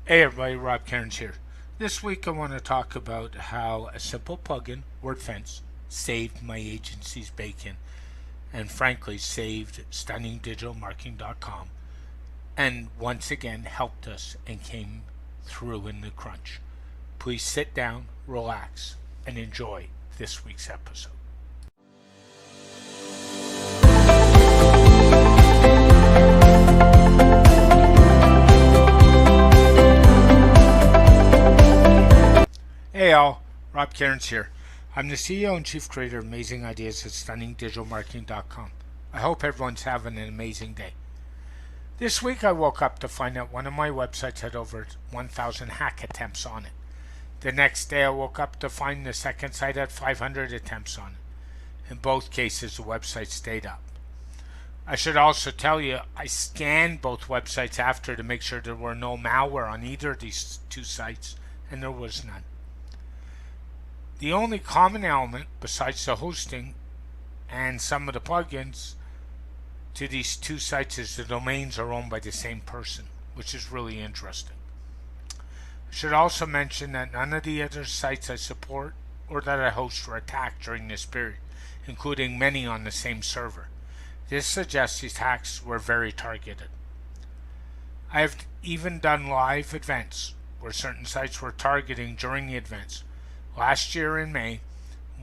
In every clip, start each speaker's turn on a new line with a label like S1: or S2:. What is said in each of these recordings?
S1: Hey everybody, Rob Cairns here. This week I want to talk about how a simple plugin, Wordfence, saved my agency's bacon and frankly saved stunningdigitalmarketing.com and once again helped us and came through in the crunch. Please sit down, relax, and enjoy this week's episode. Hey all, Rob Cairns here. I'm the CEO and Chief Creator of Amazing Ideas at stunningdigitalmarketing.com. I hope everyone's having an amazing day. This week I woke up to find out one of my websites had over 1,000 hack attempts on it. The next day I woke up to find the second site had 500 attempts on it. In both cases the website stayed up. I should also tell you I scanned both websites after to make sure there were no malware on either of these two sites, and there was none. The only common element, besides the hosting and some of the plugins to these two sites, is the domains are owned by the same person, which is really interesting. I should also mention that none of the other sites I support or that I host were attacked during this period, including many on the same server. This suggests these hacks were very targeted. I have even done live events where certain sites were targeting during the events. Last year in May,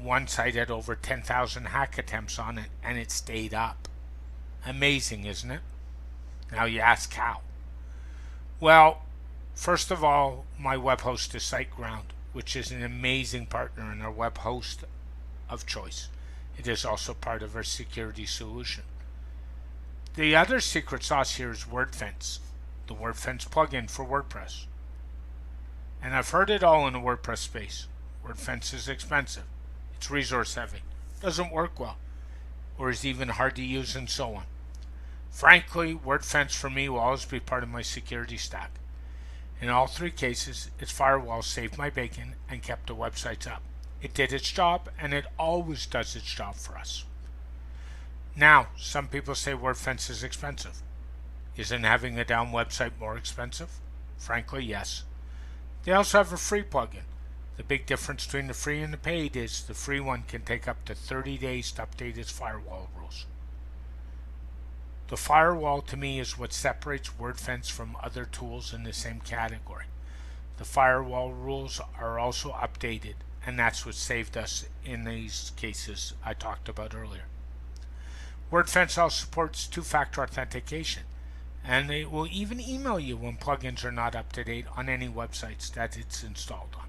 S1: one site had over 10,000 hack attempts on it and it stayed up. Amazing, isn't it? Now you ask how. Well, first of all, my web host is SiteGround, which is an amazing partner and our web host of choice. It is also part of our security solution. The other secret sauce here is Wordfence, the Wordfence plugin for WordPress. And I've heard it all in the WordPress space. Wordfence is expensive, it's resource heavy, doesn't work well, or is even hard to use, and so on. Frankly, Wordfence for me will always be part of my security stack. In all three cases, its firewall saved my bacon and kept the websites up. It did its job, and it always does its job for us. Now, some people say Wordfence is expensive. Isn't having a down website more expensive? Frankly, yes. They also have a free plugin. The big difference between the free and the paid is the free one can take up to 30 days to update its firewall rules. The firewall to me is what separates Wordfence from other tools in the same category. The firewall rules are also updated, and that's what saved us in these cases I talked about earlier. Wordfence also supports two-factor authentication, and it will even email you when plugins are not up to date on any websites that it's installed on.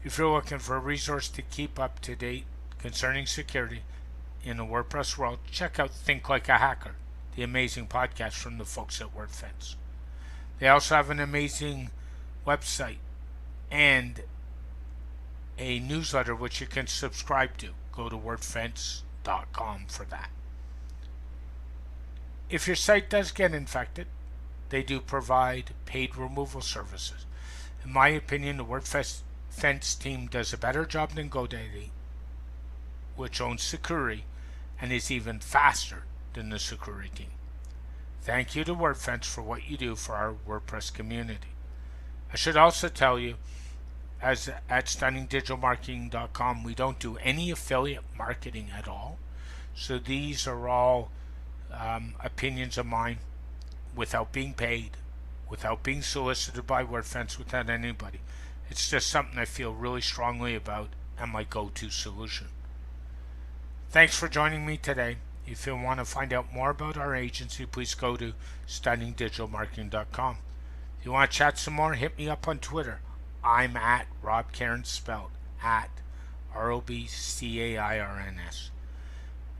S1: If you're looking for a resource to keep up to date concerning security in the WordPress world, check out Think Like a Hacker, the amazing podcast from the folks at Wordfence. They also have an amazing website and a newsletter which you can subscribe to. Go to wordfence.com for that. If your site does get infected, they do provide paid removal services. In my opinion, the Wordfence team does a better job than GoDaddy, which owns Sucuri and is even faster than the Sucuri team. Thank you to Wordfence for what you do for our WordPress community. I should also tell you, as at stunningdigitalmarketing.com, we don't do any affiliate marketing at all. So these are all opinions of mine without being paid, without being solicited by Wordfence, without anybody. It's just something I feel really strongly about and my go-to solution. Thanks for joining me today. If you want to find out more about our agency, please go to stunningdigitalmarketing.com. If you want to chat some more, hit me up on Twitter. I'm at Rob Cairns, spelled at ROBCAIRNS.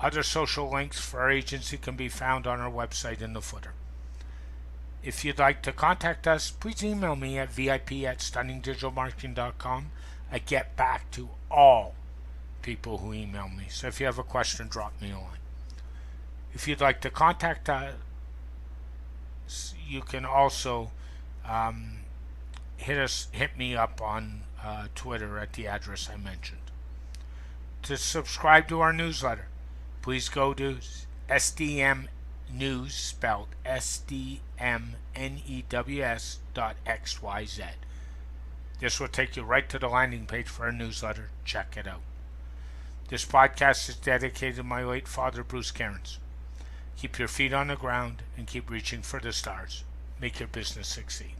S1: Other social links for our agency can be found on our website in the footer. If you'd like to contact us, please email me at vip@stunningdigitalmarketing.com. I get back to all people who email me. So if you have a question, drop me a line. If you'd like to contact us, you can also hit me up on Twitter at the address I mentioned. To subscribe to our newsletter, please go to SDM news spelled SDMNEWS.xyz. This will take you right to the landing page for our newsletter. Check it out. This podcast is dedicated to my late father, Bruce Cairns. Keep your feet on the ground and keep reaching for the stars. Make your business succeed.